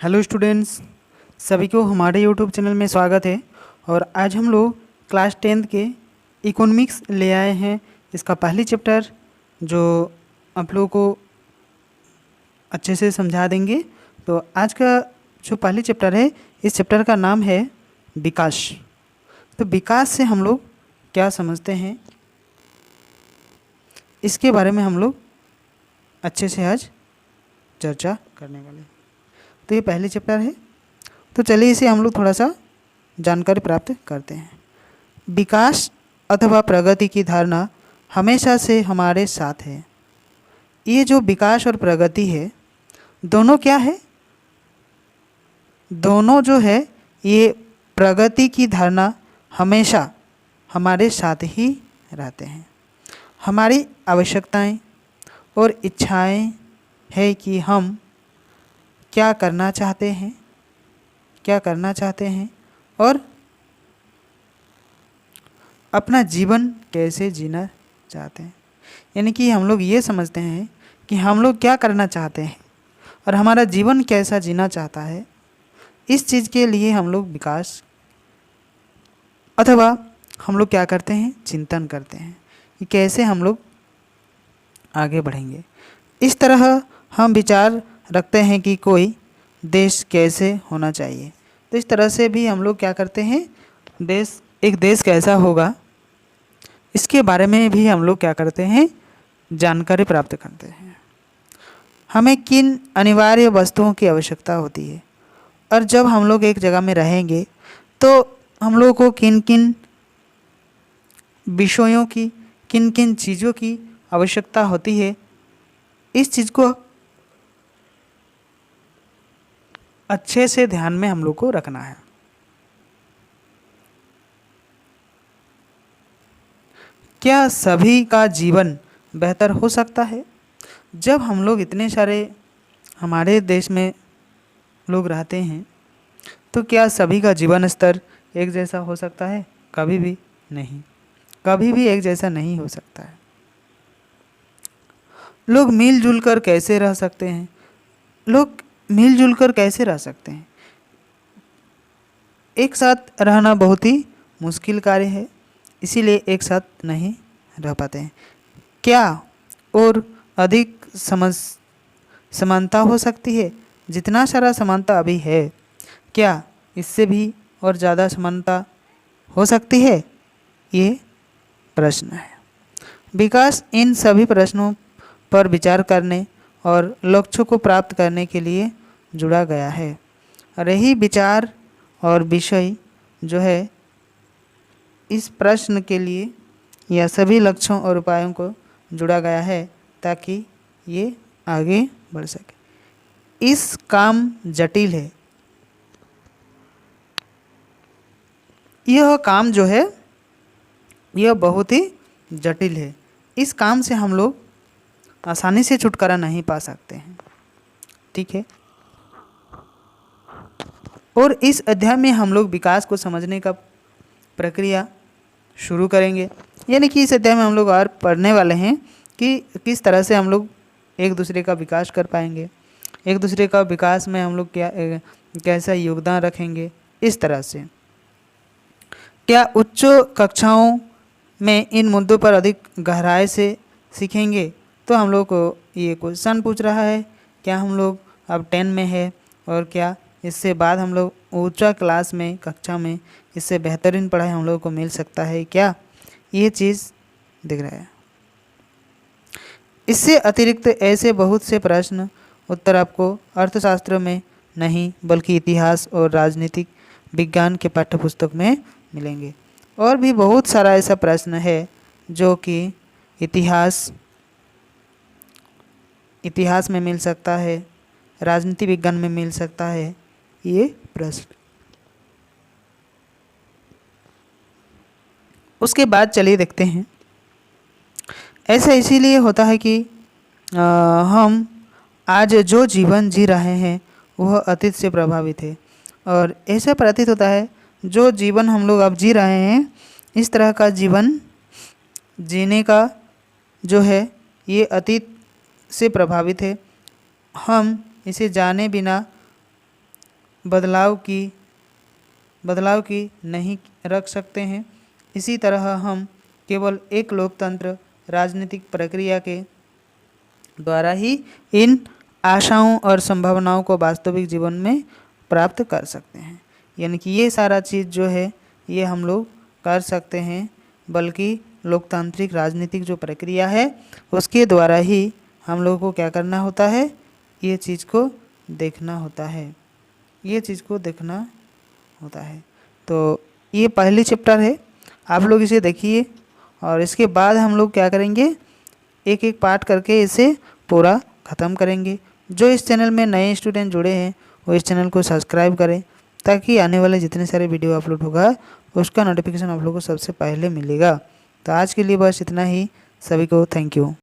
Hello students, सभी को हमारे यूट्यूब चैनल में स्वागत है। और आज हम लोग क्लास 10th के इकोनॉमिक्स ले आए हैं। इसका पहली चैप्टर जो आप लोगों को अच्छे से समझा देंगे। तो आज का जो पहली चैप्टर है, इस चैप्टर का नाम है विकास। तो विकास से हम लोग क्या समझते हैं, इसके बारे में हम लोग अच्छे से आज चर्चा करने वाले हैं। तो ये पहली चैप्टर है, तो चलिए इसे हम लोग थोड़ा सा जानकारी प्राप्त करते हैं। विकास अथवा प्रगति की धारणा हमेशा से हमारे साथ है। ये जो विकास और प्रगति है, दोनों क्या है? दोनों जो है ये प्रगति की धारणा हमेशा हमारे साथ ही रहते हैं। हमारी आवश्यकताएं और इच्छाएं है कि हम क्या करना चाहते हैं और अपना जीवन कैसे जीना चाहते हैं। यानी कि हम लोग ये समझते हैं कि हम लोग क्या करना चाहते हैं और हमारा जीवन कैसा जीना चाहता है। इस चीज़ के लिए हम लोग विकास अथवा हम लोग क्या करते हैं, चिंतन करते हैं कि कैसे हम लोग आगे बढ़ेंगे। इस तरह हम विचार रखते हैं कि कोई देश कैसे होना चाहिए। तो इस तरह से भी हम लोग क्या करते हैं, एक देश कैसा होगा, इसके बारे में भी हम लोग क्या करते हैं, जानकारी प्राप्त करते हैं। हमें किन अनिवार्य वस्तुओं की आवश्यकता होती है और जब हम लोग एक जगह में रहेंगे तो हम लोग को किन किन विषयों की, किन किन चीज़ों की आवश्यकता होती है, इस चीज़ को अच्छे से ध्यान में हम लोग को रखना है। क्या सभी का जीवन बेहतर हो सकता है? जब हम लोग इतने सारे हमारे देश में लोग रहते हैं, तो क्या सभी का जीवन स्तर एक जैसा हो सकता है? कभी भी नहीं, कभी भी एक जैसा नहीं हो सकता है। लोग मिलजुल कर कैसे रह सकते हैं? लोग मिलजुल कर कैसे रह सकते हैं? एक साथ रहना बहुत ही मुश्किल कार्य है, इसीलिए एक साथ नहीं रह पाते हैं। क्या और अधिक समानता हो सकती है? जितना सारा समानता अभी है, क्या इससे भी और ज़्यादा समानता हो सकती है? ये प्रश्न है। विकास इन सभी प्रश्नों पर विचार करने और लक्ष्यों को प्राप्त करने के लिए जुड़ा गया है। और यही विचार और विषय जो है इस प्रश्न के लिए या सभी लक्ष्यों और उपायों को जुड़ा गया है ताकि ये आगे बढ़ सके। इस काम जटिल है, यह काम जो है यह बहुत ही जटिल है। इस काम से हम लोग आसानी से छुटकारा नहीं पा सकते हैं, ठीक है। और इस अध्याय में हम लोग विकास को समझने का प्रक्रिया शुरू करेंगे। यानी कि इस अध्याय में हम लोग और पढ़ने वाले हैं कि किस तरह से हम लोग एक दूसरे का विकास कर पाएंगे, एक दूसरे का विकास में हम लोग क्या कैसा योगदान रखेंगे। इस तरह से क्या उच्च कक्षाओं में इन मुद्दों पर अधिक गहराई से सीखेंगे। तो हम लोग को ये क्वेश्चन पूछ रहा है, क्या हम लोग अब 10 में है और क्या इससे बाद हम लोग ऊंचा क्लास में, कक्षा में इससे बेहतरीन पढ़ाई हम लोग को मिल सकता है क्या? ये चीज़ दिख रहा है। इससे अतिरिक्त ऐसे बहुत से प्रश्न उत्तर आपको अर्थशास्त्र में नहीं बल्कि इतिहास और राजनीतिक विज्ञान के पाठ्यपुस्तक में मिलेंगे। और भी बहुत सारा ऐसा प्रश्न है जो कि इतिहास में मिल सकता है, राजनीति विज्ञान में मिल सकता है ये प्रश्न। उसके बाद चलिए देखते हैं। ऐसा इसीलिए होता है कि हम आज जो जीवन जी रहे हैं वह अतीत से प्रभावित है। और ऐसा प्रतीत होता है जो जीवन हम लोग अब जी रहे हैं, इस तरह का जीवन जीने का जो है ये अतीत से प्रभावित है। हम इसे जाने बिना बदलाव की नहीं रख सकते हैं। इसी तरह हम केवल एक लोकतंत्र राजनीतिक प्रक्रिया के द्वारा ही इन आशाओं और संभावनाओं को वास्तविक जीवन में प्राप्त कर सकते हैं। यानी कि ये सारा चीज़ जो है ये हम लोग कर सकते हैं, बल्कि लोकतांत्रिक राजनीतिक जो प्रक्रिया है उसके द्वारा ही हम लोगों को क्या करना होता है, ये चीज़ को देखना होता है, ये चीज़ को देखना होता है। तो ये पहली चैप्टर है, आप लोग इसे देखिए और इसके बाद हम लोग क्या करेंगे, एक एक पार्ट करके इसे पूरा ख़त्म करेंगे। जो इस चैनल में नए स्टूडेंट जुड़े हैं वो इस चैनल को सब्सक्राइब करें, ताकि आने वाले जितने सारे वीडियो अपलोड होगा उसका नोटिफिकेशन आप लोगों को सबसे पहले मिलेगा। तो आज के लिए बस इतना ही। सभी को थैंक यू।